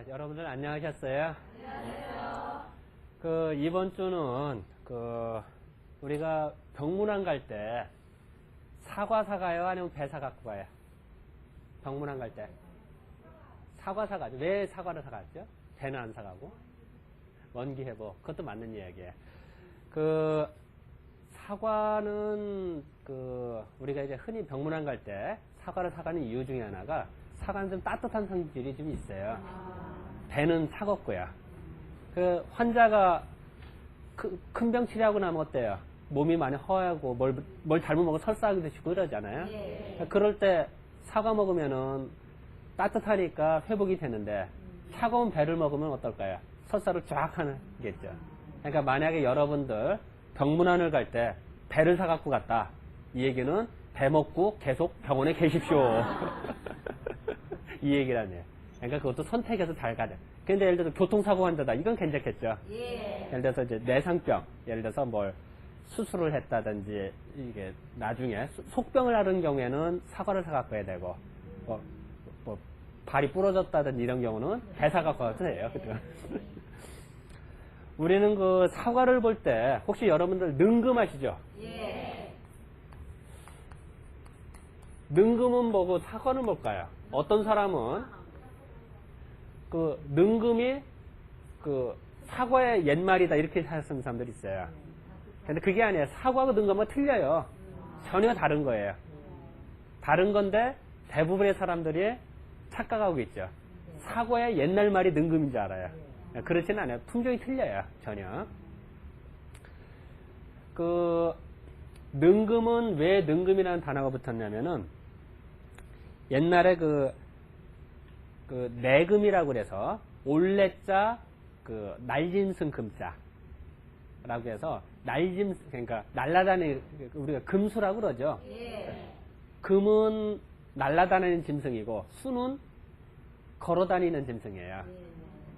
여러분들 안녕하셨어요? 안녕하세요. 이번 주는 우리가 병문안 갈 때 사과 사가요? 아니면 배 사갖고 가요? 병문안 갈 때 사과 사가죠. 왜 사과를 사갔죠? 배는 안 사가고 원기회복. 그것도 맞는 이야기예요. 사과는 우리가 이제 흔히 병문안 갈 때 사과를 사가는 이유 중에 하나가 사과는 좀 따뜻한 성질이 좀 있어요. 배는 차갑고요. 환자가 큰 병 치료하고 나면 어때요? 몸이 많이 허하고 뭘 잘못 먹어 설사하기도 쉽고 그러잖아요. 예. 그럴 때 사과 먹으면은 따뜻하니까 회복이 되는데 차가운 배를 먹으면 어떨까요? 설사를 쫙 하겠죠. 그러니까 만약에 여러분들 병문안을 갈 때 배를 사갖고 갔다. 이 얘기는 배 먹고 계속 병원에 계십시오. 이 얘기라네요. 그러니까 그것도 선택해서 잘 가자. 근데 예를 들어서 교통사고 환자다. 이건 괜찮겠죠. 예. 예를 들어서 이제 내상병, 예를 들어서 뭘 수술을 했다든지 이게 나중에 속병을 앓은 경우에는 사과를 사갖고 해야 되고, 뭐 발이 부러졌다든지 이런 경우는 배 사갖고 가도 해요. 그죠? 우리는 사과를 볼 때 혹시 여러분들 능금하시죠? 예. 능금은 뭐고 사과는 뭘까요? 어떤 사람은 능금이 사과의 옛말이다 이렇게 하는 사람들이 있어요. 근데 그게 아니에요. 사과하고 능금은 틀려요. 전혀 다른 거예요. 다른 건데 대부분의 사람들이 착각하고 있죠. 사과의 옛날 말이 능금인 줄 알아요. 그렇지는 않아요. 품종이 틀려요. 전혀. 능금은 왜 능금이라는 단어가 붙었냐면은 옛날에 내금이라고 그래서 올레자 날짐승 금자라고 해서 그러니까 날아다니는 우리가 금수라고 그러죠. 예. 금은 날아다니는 짐승이고 수는 걸어다니는 짐승이에요.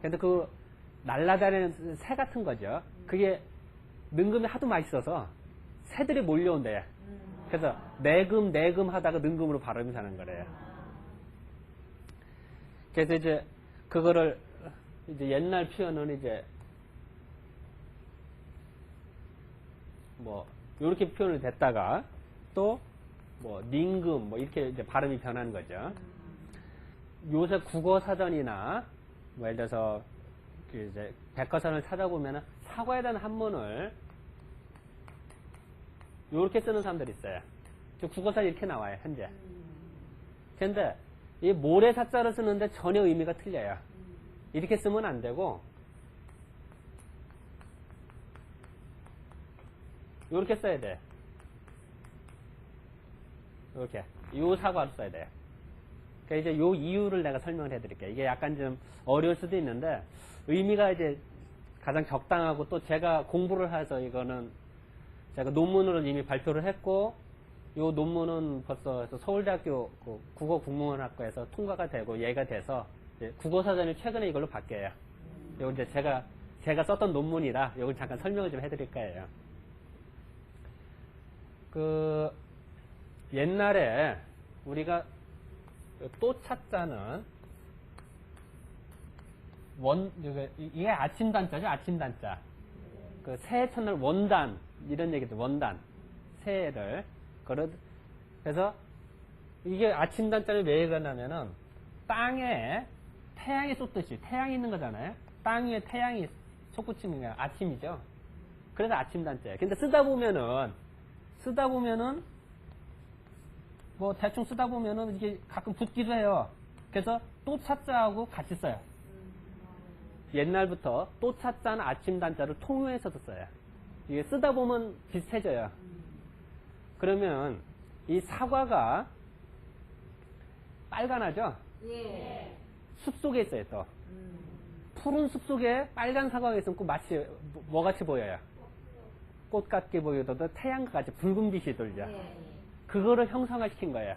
근데 날아다니는 새 같은 거죠. 그게 능금이 하도 맛있어서 새들이 몰려온대요. 그래서 내금 하다가 능금으로 발음이 사는 거래요. 그래서 이제 그거를 이제 옛날 표현은 이제 뭐 이렇게 표현을 됐다가 또 뭐 닝금 뭐 이렇게 이제 발음이 변하는 거죠. 요새 국어 사전이나 뭐 예를 들어서 이제 백과사전을 찾아보면 사과에 대한 한문을 이렇게 쓰는 사람들이 있어요. 국어사에 이렇게 나와요, 현재. 근데 이 모래사자를 쓰는데 전혀 의미가 틀려요. 이렇게 쓰면 안 되고 이렇게 써야 돼. 이렇게 요 사과로 써야 돼요. 그러니까 이제 요 이유를 내가 설명을 해드릴게요. 이게 약간 좀 어려울 수도 있는데 의미가 이제 가장 적당하고 또 제가 공부를 해서 이거는 제가 논문으로 이미 발표를 했고 요 논문은 벌써 서울대학교 국어국문학과에서 통과가 되고 얘가 돼서 국어사전이 최근에 이걸로 바뀌어요. 이거 이제 제가 썼던 논문이라 이걸 잠깐 설명을 좀 해드릴 거예요. 옛날에 우리가 또찻자는 이게 아침단자죠, 아침단자. 새해 첫날 원단 이런 얘기죠. 원단 새해를 그래서 이게 아침단자를 왜 그러냐면은 땅에 태양이 쏟듯이 태양이 있는 거잖아요. 땅 위에 태양이 솟구치는 게 아침이죠. 그래서 아침단자예요. 근데 쓰다 보면은 뭐 대충 쓰다 보면은 이게 가끔 붙기도 해요. 그래서 또찻자하고 같이 써요. 옛날부터 또찻자는 아침단자를 통용해서도 써요. 이게 쓰다 보면 비슷해져요. 그러면 이 사과가 빨간하죠? 예. 숲속에 있어요, 또. 푸른 숲속에 빨간 사과가 있으면 꼭 마치 뭐같이 보여요? 꽃 같게 보여도 태양과 같이 붉은 빛이 돌죠. 예. 그거를 형상화시킨 거예요.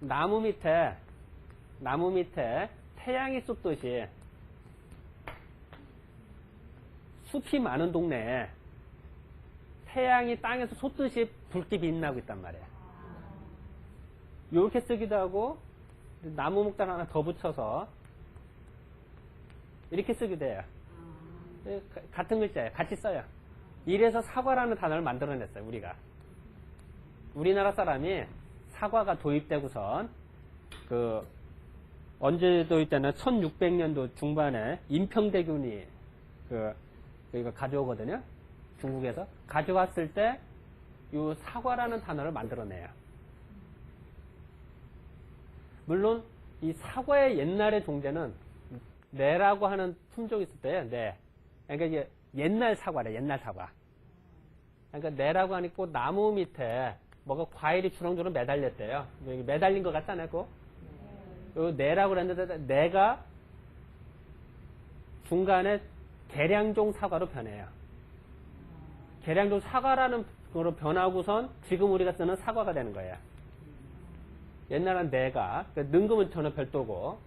나무 밑에 태양이 쏟듯이 숲이 많은 동네에 태양이 땅에서 솟듯이 붉게 빛나고 있단 말이에요. 이렇게 쓰기도 하고 나무 목단 하나 더 붙여서 이렇게 쓰게 돼요. 같은 글자예요. 같이 써요. 이래서 사과라는 단어를 만들어냈어요, 우리가. 우리나라 사람이 사과가 도입되고선, 언제 도입되나 1600년도 중반에 인평대군이 이거 가져오거든요. 중국에서. 가져왔을 때, 이 사과라는 단어를 만들어내요. 물론, 이 사과의 옛날의 종제는 내라고 하는 품종이 있을 때요, 네. 그러니까 이게 옛날 사과래, 옛날 사과. 그러니까 내라고 하니 꼭 나무 밑에 뭐가 과일이 주렁주렁 매달렸대요. 매달린 것 같잖아요, 꼭. 내라고 그랬는데, 내가 중간에 계량종 사과로 변해요. 계량종 사과라는 거로 변하고선 지금 우리가 쓰는 사과가 되는 거예요. 옛날엔 내가, 능금은 전혀 별도고.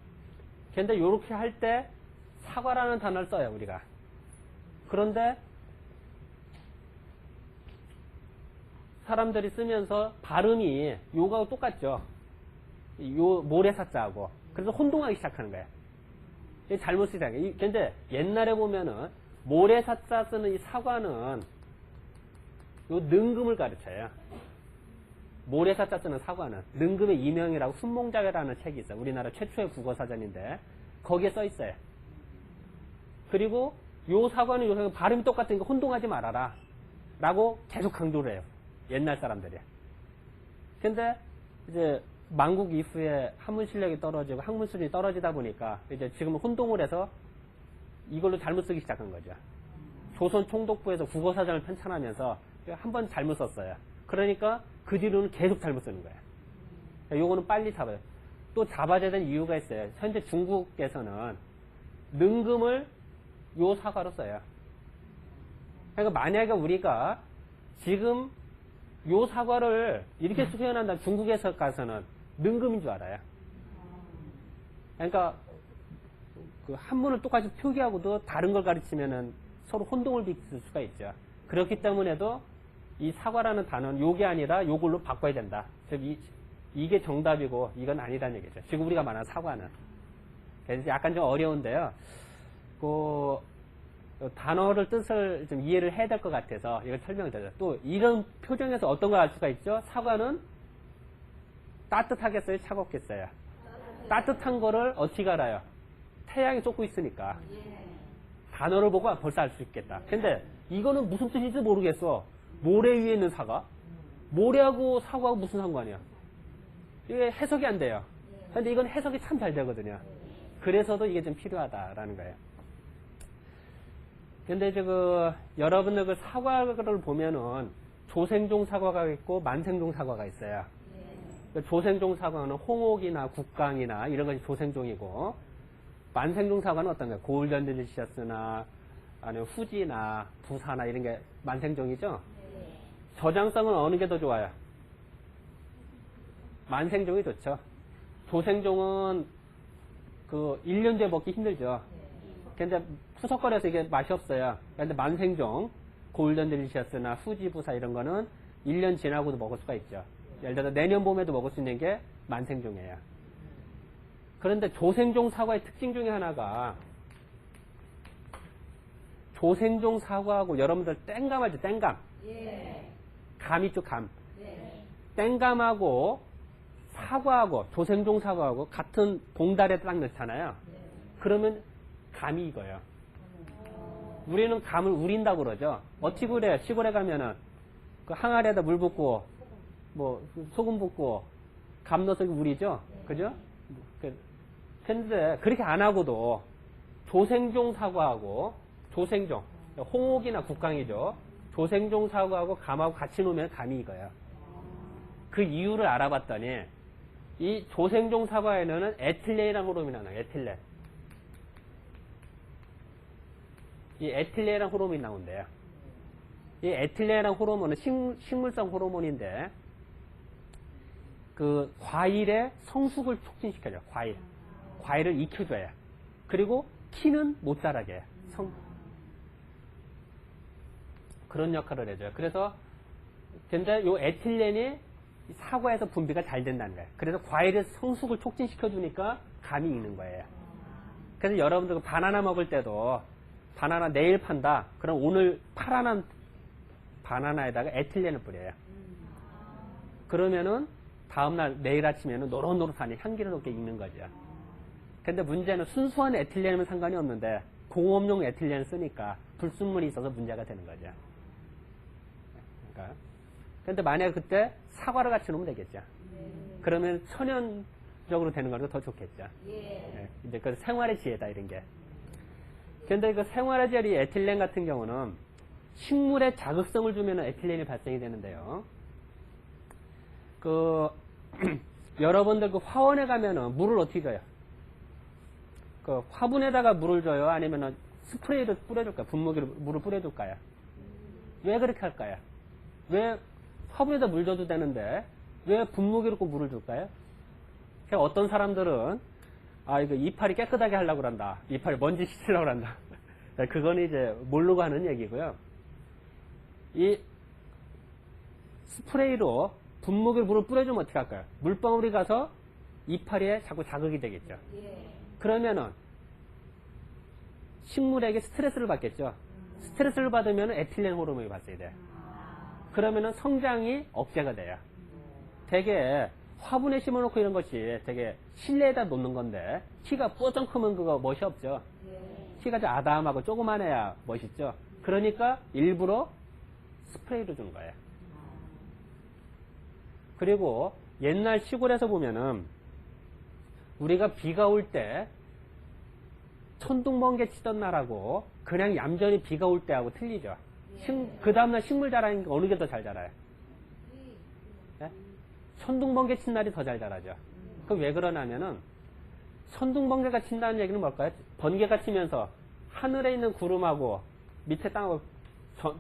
근데 이렇게 할 때 사과라는 단어를 써요, 우리가. 그런데 사람들이 쓰면서 발음이 요거하고 똑같죠. 요 모래사자하고. 그래서 혼동하기 시작하는 거예요. 이게 잘못 쓰는 거예요. 근데 옛날에 보면은 모래사자 쓰는 이 사과는 요 능금을 가르쳐요. 모래사자 쓰는 사과는 능금의 이명이라고 순몽자회라는 책이 있어요. 우리나라 최초의 국어사전인데 거기에 써 있어요. 그리고 요 사과는 요새 발음이 똑같으니까 혼동하지 말아라 라고 계속 강조를 해요. 옛날 사람들이. 근데 이제 만국 이후에 한문 실력이 떨어지고 학문 수준이 떨어지다 보니까 이제 지금은 혼동을 해서 이걸로 잘못 쓰기 시작한 거죠. 조선 총독부에서 국어사전을 편찬하면서 한 번 잘못 썼어요. 그러니까 그 뒤로는 계속 잘못 쓰는 거예요. 요거는 빨리 잡아요. 또 잡아야 되는 이유가 있어요. 현재 중국에서는 능금을 요 사과로 써요. 그러니까 만약에 우리가 지금 요 사과를 이렇게 표현한다 중국에서 가서는 능금인 줄 알아요. 그러니까 그 한문을 똑같이 표기하고도 다른 걸 가르치면은 서로 혼동을 빚을 수가 있죠. 그렇기 때문에도 이 사과라는 단어는 요게 아니라 요걸로 바꿔야 된다. 즉 이게 정답이고 이건 아니다는 얘기죠. 지금 우리가 말하는 사과는. 그래서 약간 좀 어려운데요. 그 단어를 뜻을 좀 이해를 해야 될 것 같아서 이걸 설명을 드려요. 또 이런 표정에서 어떤 걸 알 수가 있죠? 사과는 따뜻하겠어요? 차갑겠어요? 따뜻한 거를 어떻게 알아요? 태양이 쏟고 있으니까. 단어를 보고 벌써 알 수 있겠다. 근데 이거는 무슨 뜻인지 모르겠어. 모래 위에 있는 사과? 모래하고 사과하고 무슨 상관이야? 이게 해석이 안 돼요. 근데 이건 해석이 참 잘 되거든요. 그래서도 이게 좀 필요하다라는 거예요. 근데 이제 여러분들 그 사과를 보면은 조생종 사과가 있고 만생종 사과가 있어요. 조생종 사과는 홍옥이나 국강이나 이런 것이 조생종이고, 만생종 사과는 어떤 거예요? 골든 딜리셔스나 아니면 후지나 부사나 이런 게 만생종이죠? 저장성은 어느 게 더 좋아요? 만생종이 좋죠. 조생종은 1년 뒤에 먹기 힘들죠. 근데 푸석거려서 이게 맛이 없어요. 근데 만생종, 골든 딜리셔스나 후지 부사 이런 거는 1년 지나고도 먹을 수가 있죠. 예를 들어 내년 봄에도 먹을 수 있는 게 만생종이에요. 그런데 조생종 사과의 특징 중에 하나가, 조생종 사과하고 여러분들 땡감 알죠? 땡감. 감 있죠, 감. 땡감하고 사과하고 조생종 사과하고 같은 봉다리에 딱 넣잖아요. 그러면 감이 익어요. 우리는 감을 우린다고 그러죠. 어떻게 그래요? 시골에 가면은 그 항아리에다 물 붓고 뭐 소금 붓고 감 넣어서 우리죠. 그죠? 근데 그렇게 안 하고도 조생종 사과하고 조생종, 홍옥이나 국강이죠. 조생종 사과하고 감하고 같이 놓으면 감이 익어요. 그 이유를 알아봤더니 이 조생종 사과에는 에틸렌이라는 호르몬이 나와요. 에틸렌. 이 에틸렌이라는 호르몬이 나온대요. 이 에틸렌이라는 호르몬은 식물성 호르몬인데 그 과일의 성숙을 촉진시켜줘요. 과일을 익혀줘요. 그리고 키는 못 자라게 해요. 그런 역할을 해줘요. 그래서 근데 요 에틸렌이 사과에서 분비가 잘 된다는 거예요. 그래서 과일의 성숙을 촉진시켜주니까 감이 익는 거예요. 그래서 여러분들 바나나 먹을 때도 바나나 내일 판다. 그럼 오늘 파란한 바나나에다가 에틸렌을 뿌려요. 그러면은 다음날 내일 아침에는 노릇노릇하니 향기롭게 익는 거죠. 근데 문제는 순수한 에틸렌이면 상관이 없는데 공업용 에틸렌을 쓰니까 불순물이 있어서 문제가 되는 거죠. 그러니까. 근데 만약에 그때 사과를 같이 넣으면 되겠죠. 그러면 천연적으로 되는 거니까 더 좋겠죠. 예, 이제 그 생활의 지혜다, 이런 게. 근데 그 생활의 지혜 에틸렌 같은 경우는 식물에 자극성을 주면 에틸렌이 발생이 되는데요. 여러분들 그 화원에 가면은 물을 어떻게 줘요? 그 화분에다가 물을 줘요? 아니면은 스프레이를 뿌려줄까요? 분무기로 물을 뿌려줄까요? 왜 그렇게 할까요? 왜 화분에다 물 줘도 되는데 왜 분무기로 꼭 물을 줄까요? 그러니까 어떤 사람들은 이거 이파리 깨끗하게 하려고 한다. 이파리 먼지 씻으려고 한다. 그건 이제 모르고 하는 얘기고요. 이 스프레이로 분무기로 물을 뿌려주면 어떻게 할까요? 물방울이 가서 이파리에 자꾸 자극이 되겠죠. 그러면은 식물에게 스트레스를 받겠죠. 스트레스를 받으면 에틸렌 호르몬이 발생이 돼요. 그러면은 성장이 억제가 돼요. 되게 화분에 심어놓고 이런 것이 되게 실내에다 놓는 건데 키가 뽀쩍 크면 그거 멋이 없죠. 키가 좀 아담하고 조그만해야 멋있죠. 그러니까 일부러 스프레이로 주는 거예요. 그리고 옛날 시골에서 보면은 우리가 비가 올 때 천둥번개 치던 날하고 그냥 얌전히 비가 올 때하고 틀리죠. 그 다음날 식물 자라는 게 어느 게 더 잘 자라요? 네? 천둥번개 친 날이 더 잘 자라죠. 그럼 왜 그러냐면은 천둥번개가 친다는 얘기는 뭘까요? 번개가 치면서 하늘에 있는 구름하고 밑에 땅하고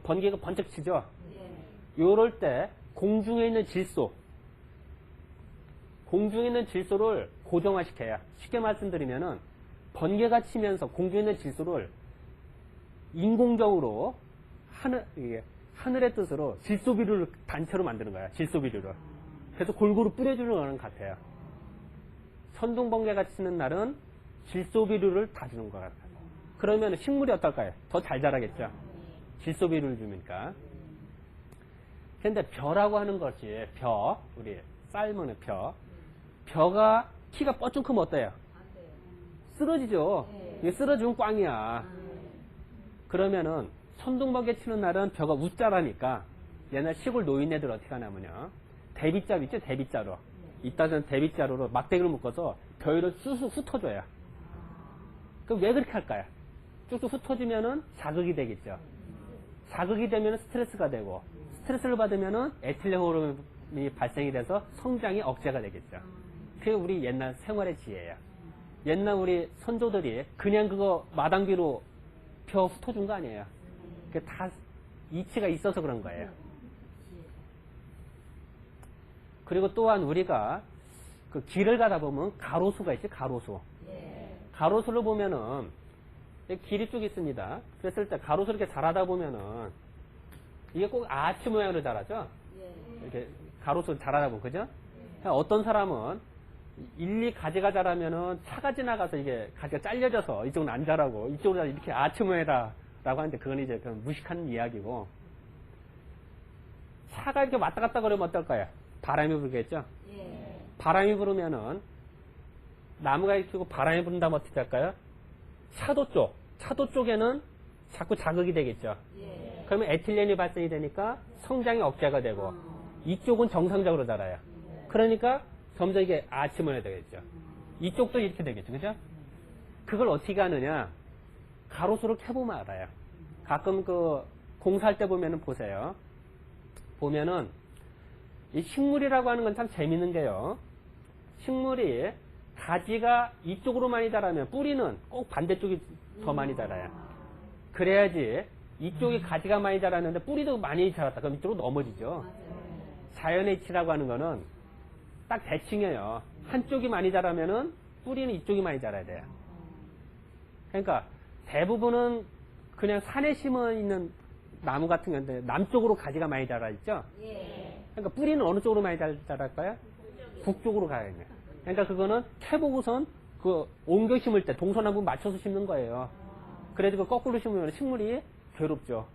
번개가 번쩍 치죠. 요럴 때 공중에 있는 질소를 고정화시켜야. 쉽게 말씀드리면은 번개가 치면서 공중에 있는 질소를 인공적으로 하늘의 뜻으로 질소비료를 단체로 만드는 거야. 질소비료를. 그래서 골고루 뿌려주는 거는 같아요. 천둥번개가 치는 날은 질소비료를 다 주는 것 같아요. 그러면 식물이 어떨까요? 더 잘 자라겠죠. 질소비료를 주니까. 근데 벼라고 하는 것이 우리 삶은 벼가 키가 뻗쭉 크면 어때요? 쓰러지죠. 이게 쓰러지면 꽝이야. 그러면은 천둥번개 치는 날은 벼가 웃자라니까 옛날 시골 노인네들 어떻게 하냐면요. 대빗자루 있죠? 대빗자루. 이따는 대빗자루로 막대기를 묶어서 벼 위를 쑥쑥 훑어줘요. 그럼 왜 그렇게 할까요? 쭉쭉 훑어주면은 자극이 되겠죠. 자극이 되면 스트레스가 되고 스트레스를 받으면은 에틸렌 호르몬이 발생이 돼서 성장이 억제가 되겠죠. 그게 우리 옛날 생활의 지혜예요. 옛날 우리 선조들이 그냥 그거 마당비로 벼 훑어준 거 아니에요. 그게 다 이치가 있어서 그런 거예요. 그리고 또한 우리가 그 길을 가다 보면 가로수가 있지, 가로수. 가로수를 보면은 길이 쭉 있습니다. 그랬을 때 가로수 이렇게 자라다 보면은 이게 꼭 아치 모양으로 자라죠? 이렇게 가로수 자라다 보면, 그죠? 어떤 사람은 1, 2가지가 자라면은 차가 지나가서 이게 가지가 잘려져서 이쪽은 안 자라고 이쪽으로 이렇게 아치 모양이다라고 하는데 그건 이제 그냥 무식한 이야기고, 차가 이렇게 왔다 갔다 그러면 어떨까요? 바람이 불겠죠? 바람이 불으면은 나무가 익히고 바람이 분다면 어떻게 할까요? 차도 쪽에는 자꾸 자극이 되겠죠. 그러면 에틸렌이 발생이 되니까 성장이 억제가 되고 이쪽은 정상적으로 자라요. 그러니까 점점 이게 아치모양이 되겠죠. 이쪽도 이렇게 되겠죠. 그죠? 그걸 어떻게 하느냐? 가로수를 켜보면 알아요. 가끔 그 공사할 때 보면은 보세요. 보면은 이 식물이라고 하는 건 참 재밌는 게요. 식물이 가지가 이쪽으로 많이 자라면 뿌리는 꼭 반대쪽이 더 많이 자라요. 그래야지 이쪽이 가지가 많이 자랐는데 뿌리도 많이 자랐다. 그럼 이쪽으로 넘어지죠. 자연의 이치라고 하는 거는 딱 대칭이에요. 한쪽이 많이 자라면은 뿌리는 이쪽이 많이 자라야 돼요. 그러니까 대부분은 그냥 산에 심어 있는 나무 같은 건데 남쪽으로 가지가 많이 자라 있죠. 그러니까 뿌리는 어느 쪽으로 많이 자랄까요? 북쪽으로 가야 돼요. 그러니까 그거는 캐보고선 그 옮겨 심을 때 동서남북 맞춰서 심는 거예요. 그래도 그 거꾸로 심으면 식물이 괴롭죠.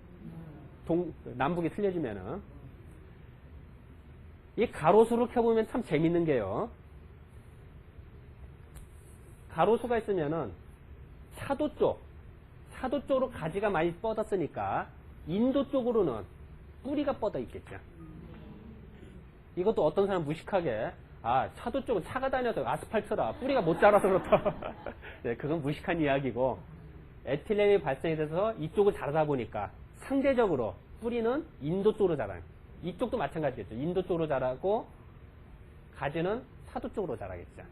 남북이 틀려지면은. 이 가로수를 켜보면 참 재밌는 게요. 가로수가 있으면은 사도 쪽으로 가지가 많이 뻗었으니까 인도 쪽으로는 뿌리가 뻗어 있겠죠. 이것도 어떤 사람 무식하게 차도 쪽은 차가 다녀서 아스팔트라 뿌리가 못 자라서 그렇다. 네, 그건 무식한 이야기고 에틸렌이 발생이 돼서 이쪽을 자라다 보니까 상대적으로 뿌리는 인도 쪽으로 자라요. 이쪽도 마찬가지겠죠. 인도 쪽으로 자라고 가지는 사도 쪽으로 자라겠죠.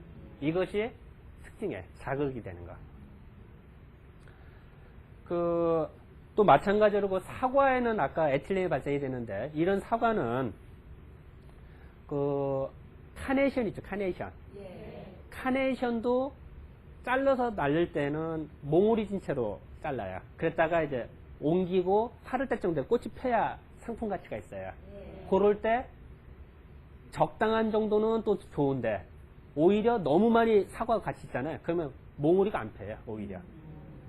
이것이 특징에 자극이 되는 거. 또 마찬가지로 그 사과에는 아까 에틸렌이 발생이 되는데 이런 사과는 카네이션 있죠. 카네이션. 카네이션도 잘라서 날릴 때는 몽우리 진 채로 잘라요. 그랬다가 이제 옮기고 파를 때 정도에 꽃이 펴야 상품 가치가 있어요. 그럴 때 적당한 정도는 또 좋은데 오히려 너무 많이 사과가 같이 있잖아요. 그러면 몽우리가 안 펴요. 오히려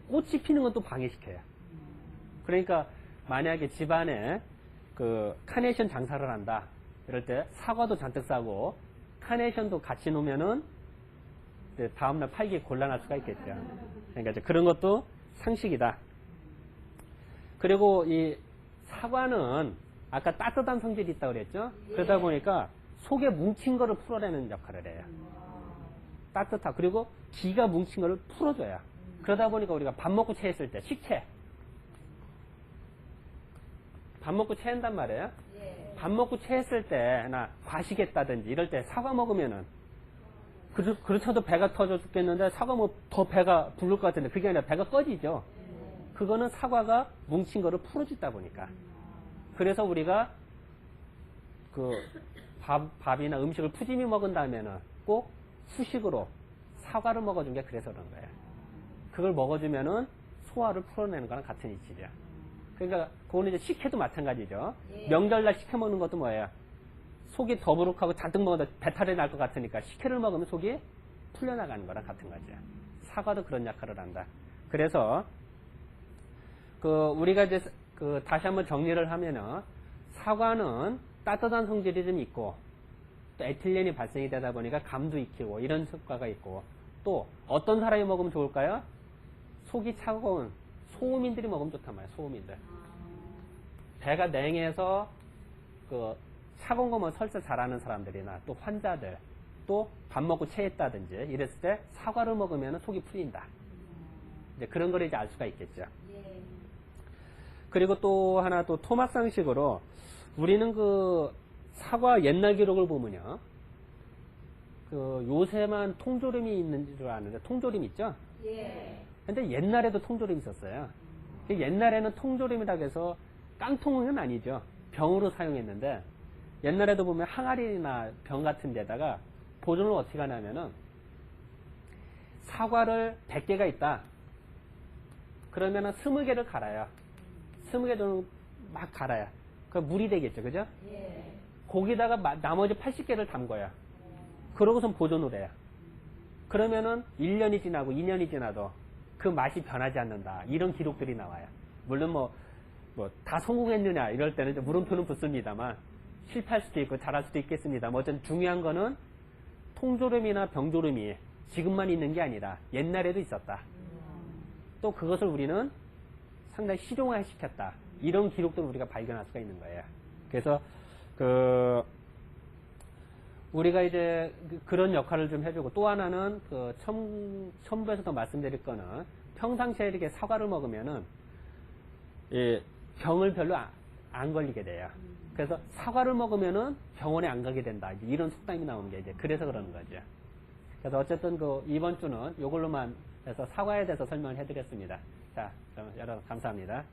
꽃이 피는 건 또 방해시켜요. 그러니까 만약에 집안에 카네이션 장사를 한다 이럴 때 사과도 잔뜩 싸고 카네이션도 같이 놓으면은 다음날 팔기 곤란할 수가 있겠죠. 그러니까 이제 그런 것도 상식이다. 그리고 이 사과는 아까 따뜻한 성질이 있다고 그랬죠? 그러다 보니까 속에 뭉친 거를 풀어내는 역할을 해요. 따뜻하고 그리고 기가 뭉친 거를 풀어줘요. 그러다 보니까 우리가 밥 먹고 체했을 때 식체 밥 먹고 체한단 말이에요. 밥 먹고 체했을 때나 과식했다든지 이럴 때 사과 먹으면은 그렇다도 배가 터져 죽겠는데 사과 뭐 더 배가 부를 것 같은데 그게 아니라 배가 꺼지죠. 그거는 사과가 뭉친 거를 풀어주다 보니까. 그래서 우리가 밥이나 음식을 푸짐히 먹은 다음에는 꼭 후식으로 사과를 먹어준 게 그래서 그런 거예요. 그걸 먹어주면은 소화를 풀어내는 거랑 같은 이치죠. 그러니까 그거는 이제 식혜도 마찬가지죠. 명절날 식혜 먹는 것도 뭐예요? 속이 더부룩하고 잔뜩 먹어도 배탈이 날 것 같으니까 식혜를 먹으면 속이 풀려나가는 거랑 같은 거죠. 사과도 그런 역할을 한다. 그래서 우리가 이제 다시 한번 정리를 하면은 사과는 따뜻한 성질이 좀 있고 또 에틸렌이 발생이 되다 보니까 감도 익히고 이런 효과가 있고 또 어떤 사람이 먹으면 좋을까요? 속이 차가운 소음인들이 먹으면 좋단 말이에요. 소음인들. 배가 냉해서 차가운 거면 설사 잘하는 사람들이나 또 환자들 또 밥 먹고 체했다든지 이랬을 때 사과를 먹으면 속이 풀린다. 이제 그런 걸 이제 알 수가 있겠죠. 그리고 또 하나 또 토막상식으로 우리는 사과 옛날 기록을 보면요. 요새만 통조림이 있는 줄 아는데 통조림 있죠? 근데 옛날에도 통조림이 있었어요. 옛날에는 통조림이라고 해서 깡통은 아니죠. 병으로 사용했는데 옛날에도 보면 항아리나 병 같은 데다가 보존을 어떻게 하냐면은 사과를 100개가 있다. 그러면은 20개를 갈아요. 20개를 막 갈아요. 그럼 물이 되겠죠. 그죠? 거기다가 나머지 80개를 담궈요. 그러고선 보존을 해요. 그러면은 1년이 지나고 2년이 지나도 그 맛이 변하지 않는다. 이런 기록들이 나와요. 물론 다 성공했느냐 이럴 때는 물음표는 붙습니다만 실패할 수도 있고 잘할 수도 있겠습니다. 어쨌든 중요한 거는 통조림이나 병조림이 지금만 있는 게 아니라 옛날에도 있었다. 또 그것을 우리는 상당히 실용화시켰다. 이런 기록들을 우리가 발견할 수가 있는 거예요. 그래서 우리가 이제 그런 역할을 좀 해주고 또 하나는 첨부에서도 말씀드릴 거는 평상시에 이렇게 사과를 먹으면은 병을 별로 안 걸리게 돼요. 그래서 사과를 먹으면은 병원에 안 가게 된다. 이런 속담이 나오는 게 이제 그래서 그러는 거죠. 그래서 어쨌든 이번 주는 이걸로만 해서 사과에 대해서 설명을 해드렸습니다. 자, 그럼 여러분 감사합니다.